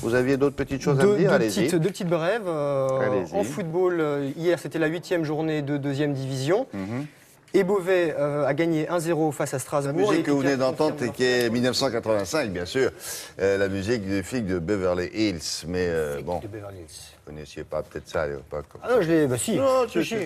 Vous aviez d'autres petites choses à me dire? Allez-y. Deux petites brèves. En football, hier, c'était la 8e journée de 2e division. Et Beauvais a gagné 1-0 face à Strasbourg. La musique que vous venez d'entendre, qui est 1985, bien sûr. La musique des filles de Beverly Hills. Mais bon, De Beverly Hills. vous ne connaissiez pas peut-être ça à l'époque. Ah non, je l'ai. Bah si. Non, si.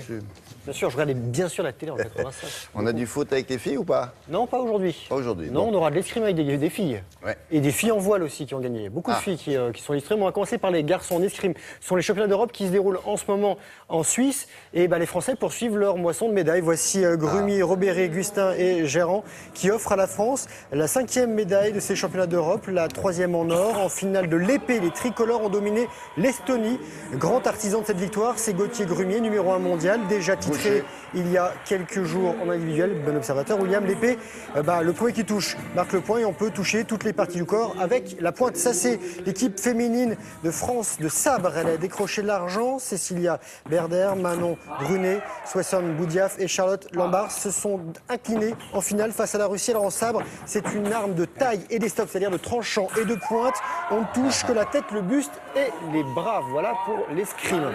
Bien sûr, je regardais bien sûr la télé en 85. On a du foot avec les filles ou pas? Non, pas aujourd'hui. Pas aujourd'hui. Non, bon. on aura de l'escrime avec des filles. Ouais. Et des filles en voile aussi qui ont gagné. Beaucoup de filles qui sont escrimes. On va commencer par les garçons en escrime. Ce sont les championnats d'Europe qui se déroulent en ce moment en Suisse. Et bah, les Français poursuivent leur moisson de médailles. Voici Grumier, Robéret, Gustin et Gérant qui offrent à la France la 5e médaille de ces championnats d'Europe, la 3e en or. En finale de l'épée, les tricolores ont dominé l'Estonie. Grand artisan de cette victoire, c'est Gauthier Grumier, numéro 1 mondial, déjà titré il y a quelques jours en individuel. Bon observateur, William. L'épée, le point qui touche marque le point et on peut toucher toutes les parties du corps avec la pointe. Ça, c'est l'équipe féminine de France de sabre. Elle a décroché l'argent. Cécilia Berder, Manon Brunet, Soissonne Boudiaf et Charlotte Lambard se sont inclinés en finale face à la Russie. Alors en sabre, c'est une arme de taille et d'estoc, c'est-à-dire de tranchant et de pointe. On ne touche que la tête, le buste et les bras. Voilà pour l'escrime.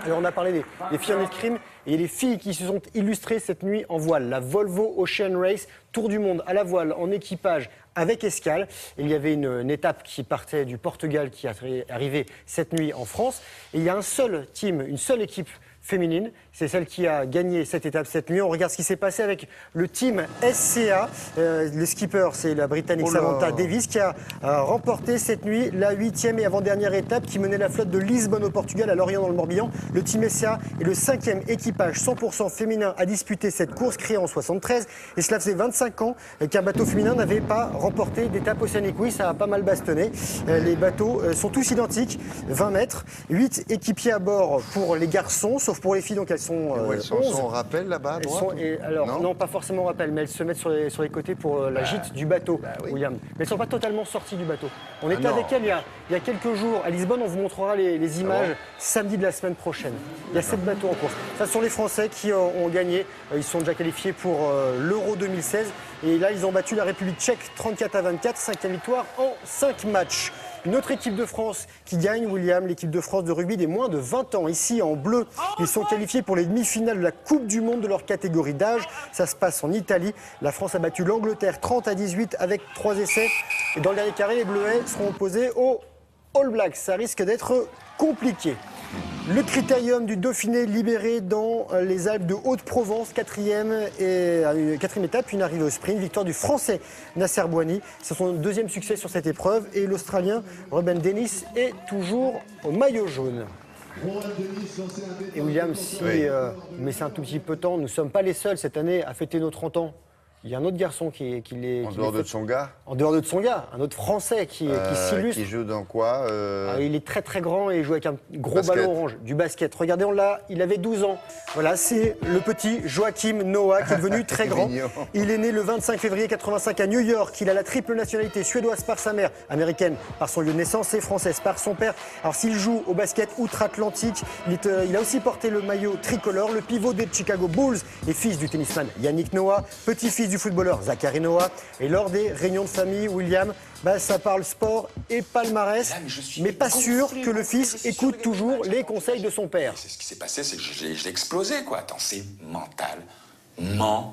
Alors on a parlé des filles en escrime et les filles qui se sont illustrées cette nuit en voile. La Volvo Ocean Race, tour du monde à la voile en équipage avec escale. Il y avait une étape qui partait du Portugal qui est arrivée cette nuit en France. Et il y a un seul team, une seule équipe féminine. C'est celle qui a gagné cette étape cette nuit. On regarde ce qui s'est passé avec le team SCA. Le skipper, c'est la Britannique Samantha Davis qui a remporté cette nuit la 8e et avant-dernière étape qui menait la flotte de Lisbonne au Portugal à Lorient dans le Morbihan. Le team SCA est le 5e équipage 100% féminin à disputer cette course créée en 73. Et cela faisait 25 ans qu'un bateau féminin n'avait pas remporté d'étape océanique. Oui, ça a pas mal bastonné. Les bateaux sont tous identiques, 20 mètres, 8 équipiers à bord pour les garçons, sauf pour les filles, donc elles sont elles sont en rappel là-bas à droite, non, pas forcément en rappel, mais elles se mettent sur les côtés pour la gîte du bateau, William. Mais elles ne sont pas totalement sorties du bateau. On était avec elles il y a quelques jours à Lisbonne. On vous montrera les images samedi de la semaine prochaine. Il y a 7 bateaux en course. Ça, ce sont les Français qui ont gagné. Ils sont déjà qualifiés pour l'Euro 2016. Et là, ils ont battu la République tchèque 34-24, 5e victoire en 5 matchs. Une autre équipe de France qui gagne, William, l'équipe de France de rugby des moins de 20 ans. Ici, en bleu, ils sont qualifiés pour les demi-finales de la Coupe du Monde de leur catégorie d'âge. Ça se passe en Italie. La France a battu l'Angleterre 30-18 avec 3 essais. Et dans le dernier carré, les Bleuets seront opposés aux All Blacks. Ça risque d'être compliqué. Le critérium du Dauphiné libéré dans les Alpes de Haute-Provence, 4e étape, une arrivée au sprint, victoire du Français Nasser Bouhanni. C'est son 2e succès sur cette épreuve et l'Australien Ruben Dennis est toujours au maillot jaune. Et William, mais c'est un tout petit peu de temps, nous ne sommes pas les seuls cette année à fêter nos 30 ans. Il y a un autre garçon qui l'est. En dehors de Tsonga? En dehors de Tsonga, un autre Français qui s'illustre. Qui joue dans quoi Il est très très grand et il joue avec un gros ballon orange, du basket. Regardez, il avait 12 ans. Voilà, c'est le petit Joachim Noah qui est devenu très grand. Il est né le 25 février 85 à New York. Il a la triple nationalité suédoise par sa mère, américaine par son lieu de naissance et française par son père. Alors s'il joue au basket outre-Atlantique, il a aussi porté le maillot tricolore. Le pivot des Chicago Bulls est fils du tennisman Yannick Noah, petit-fils du footballeur Zachary Noah. Et lors des réunions de famille, William, ça parle sport et palmarès, mais pas sûr que le fils écoute toujours les conseils de son père. C'est ce qui s'est passé, c'est que je l'ai explosé, quoi. Attends, c'est mental. Mental.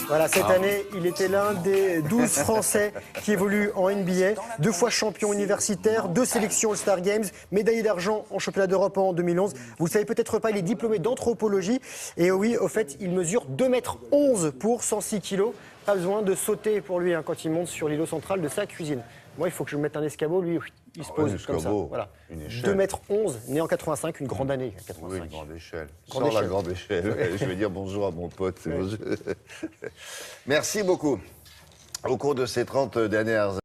Voilà, cette année, il était l'un des 12 Français qui évoluent en NBA, 2 fois champion universitaire, 2 sélections All-Star Games, médaillé d'argent en championnat d'Europe en 2011. Vous ne savez peut-être pas, il est diplômé d'anthropologie. Et oui, au fait, il mesure 2,11 m pour 106 kg. Pas besoin de sauter pour lui quand il monte sur l'îlot central de sa cuisine. Moi, il faut que je mette un escabeau, lui, il se pose comme ça. Voilà. 2,11 m, né en 85, une grande année. 85. Oui, une grande échelle. Sans la grande échelle. Je vais dire bonjour à mon pote. Merci beaucoup. Au cours de ces 30 dernières